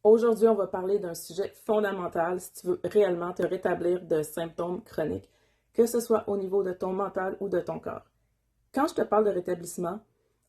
Aujourd'hui, on va parler d'un sujet fondamental si tu veux réellement te rétablir de symptômes chroniques, que ce soit au niveau de ton mental ou de ton corps. Quand je te parle de rétablissement,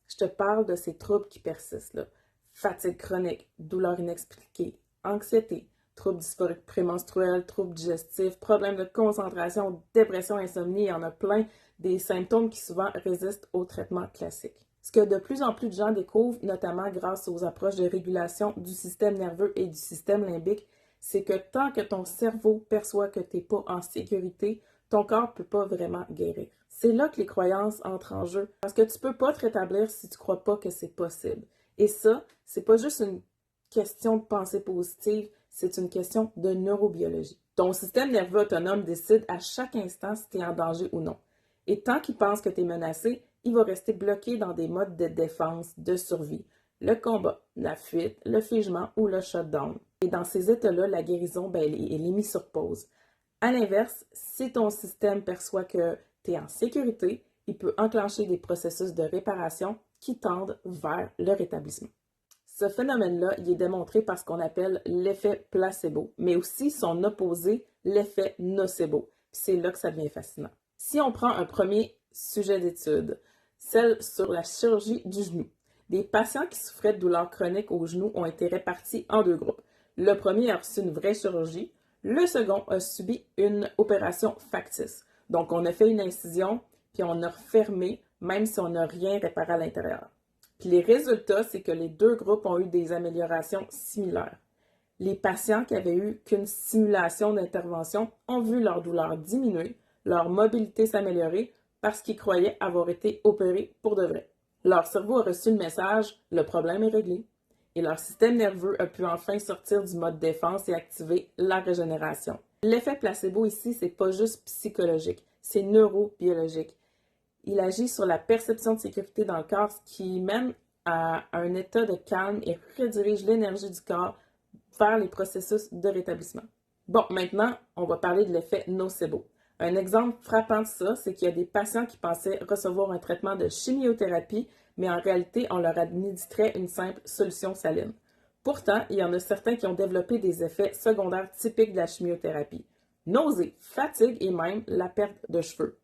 je te parle de ces troubles qui persistent, là. Fatigue chronique, douleur inexpliquée, anxiété, troubles dysphoriques prémenstruels, troubles digestifs, problèmes de concentration, dépression, insomnie, il y en a plein des symptômes qui souvent résistent au traitement classique. Ce que de plus en plus de gens découvrent, notamment grâce aux approches de régulation du système nerveux et du système limbique, c'est que tant que ton cerveau perçoit que tu n'es pas en sécurité, ton corps ne peut pas vraiment guérir. C'est là que les croyances entrent en jeu, parce que tu ne peux pas te rétablir si tu ne crois pas que c'est possible. Et ça, c'est pas juste une question de pensée positive, c'est une question de neurobiologie. Ton système nerveux autonome décide à chaque instant si tu es en danger ou non. Et tant qu'il pense que tu es menacé, il va rester bloqué dans des modes de défense, de survie. Le combat, la fuite, le figement ou le shutdown. Et dans ces états-là, la guérison, elle est mise sur pause. À l'inverse, si ton système perçoit que tu es en sécurité, il peut enclencher des processus de réparation qui tendent vers le rétablissement. Ce phénomène-là, il est démontré par ce qu'on appelle l'effet placebo, mais aussi son opposé, l'effet nocebo. Puis c'est là que ça devient fascinant. Si on prend un premier sujet d'étude, celle sur la chirurgie du genou, des patients qui souffraient de douleurs chroniques au genou ont été répartis en deux groupes. Le premier a reçu une vraie chirurgie, le second a subi une opération factice. Donc, on a fait une incision, puis on a refermé, même si on n'a rien réparé à l'intérieur. Puis les résultats, c'est que les deux groupes ont eu des améliorations similaires. Les patients qui avaient eu qu'une simulation d'intervention ont vu leur douleur diminuer, leur mobilité s'améliorer parce qu'ils croyaient avoir été opérés pour de vrai. Leur cerveau a reçu le message « le problème est réglé » et leur système nerveux a pu enfin sortir du mode défense et activer la régénération. L'effet placebo ici, c'est pas juste psychologique, c'est neurobiologique. Il agit sur la perception de sécurité dans le corps, ce qui mène à un état de calme et redirige l'énergie du corps vers les processus de rétablissement. Bon, maintenant, on va parler de l'effet nocebo. Un exemple frappant de ça, c'est qu'il y a des patients qui pensaient recevoir un traitement de chimiothérapie, mais en réalité, on leur administrait une simple solution saline. Pourtant, il y en a certains qui ont développé des effets secondaires typiques de la chimiothérapie. Nausées, fatigue et même la perte de cheveux.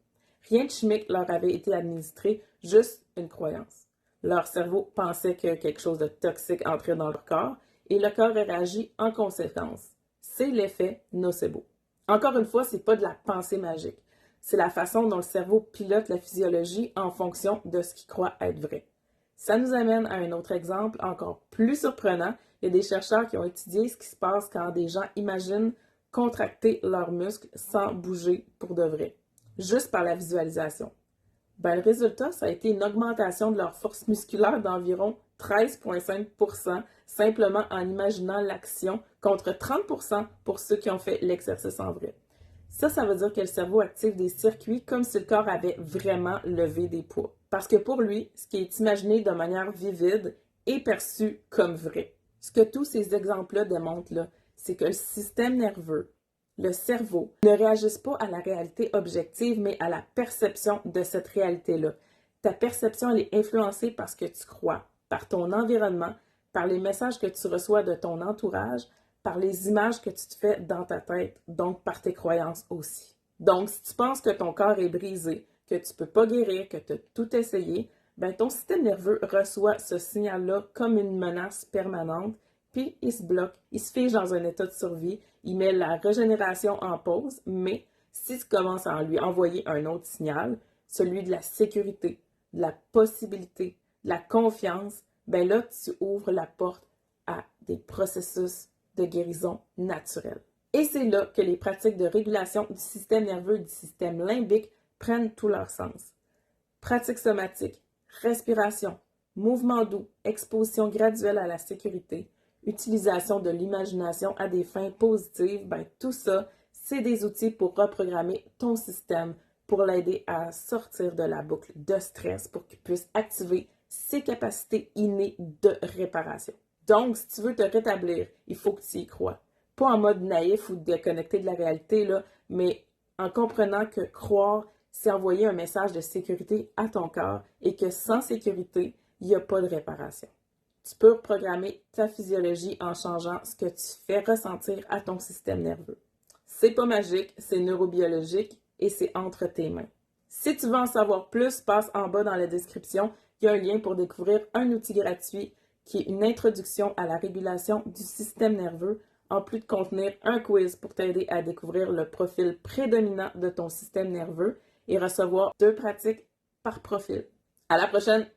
Rien de chimique leur avait été administré, juste une croyance. Leur cerveau pensait que quelque chose de toxique entrait dans leur corps et le corps a réagi en conséquence. C'est l'effet nocebo. Encore une fois, c'est pas de la pensée magique. C'est la façon dont le cerveau pilote la physiologie en fonction de ce qu'il croit être vrai. Ça nous amène à un autre exemple encore plus surprenant. Il y a des chercheurs qui ont étudié ce qui se passe quand des gens imaginent contracter leurs muscles sans bouger pour de vrai, juste par la visualisation. Ben, le résultat, ça a été une augmentation de leur force musculaire d'environ 13,5% simplement en imaginant l'action contre 30% pour ceux qui ont fait l'exercice en vrai. Ça veut dire que le cerveau active des circuits comme si le corps avait vraiment levé des poids. Parce que pour lui, ce qui est imaginé de manière vivide est perçu comme vrai. Ce que tous ces exemples-là démontrent, là, c'est que le système nerveux, le cerveau, ne réagissent pas à la réalité objective, mais à la perception de cette réalité-là. Ta perception, elle est influencée par ce que tu crois, par ton environnement, par les messages que tu reçois de ton entourage, par les images que tu te fais dans ta tête, donc par tes croyances aussi. Donc, si tu penses que ton corps est brisé, que tu ne peux pas guérir, que tu as tout essayé, ben ton système nerveux reçoit ce signal-là comme une menace permanente, puis il se bloque, il se fige dans un état de survie, il met la régénération en pause, mais si tu commences à lui envoyer un autre signal, celui de la sécurité, de la possibilité, de la confiance, ben là, tu ouvres la porte à des processus de guérison naturelle. Et c'est là que les pratiques de régulation du système nerveux et du système limbique prennent tout leur sens. Pratiques somatiques, respiration, mouvement doux, exposition graduelle à la sécurité, utilisation de l'imagination à des fins positives, ben tout ça, c'est des outils pour reprogrammer ton système, pour l'aider à sortir de la boucle de stress pour qu'il puisse activer ses capacités innées de réparation. Donc, si tu veux te rétablir, il faut que tu y crois. Pas en mode naïf ou déconnecté de la réalité, là, mais en comprenant que croire, c'est envoyer un message de sécurité à ton corps et que sans sécurité, il n'y a pas de réparation. Tu peux reprogrammer ta physiologie en changeant ce que tu fais ressentir à ton système nerveux. C'est pas magique, c'est neurobiologique et c'est entre tes mains. Si tu veux en savoir plus, passe en bas dans la description. Il y a un lien pour découvrir un outil gratuit qui est une introduction à la régulation du système nerveux, en plus de contenir un quiz pour t'aider à découvrir le profil prédominant de ton système nerveux et recevoir 2 pratiques par profil. À la prochaine!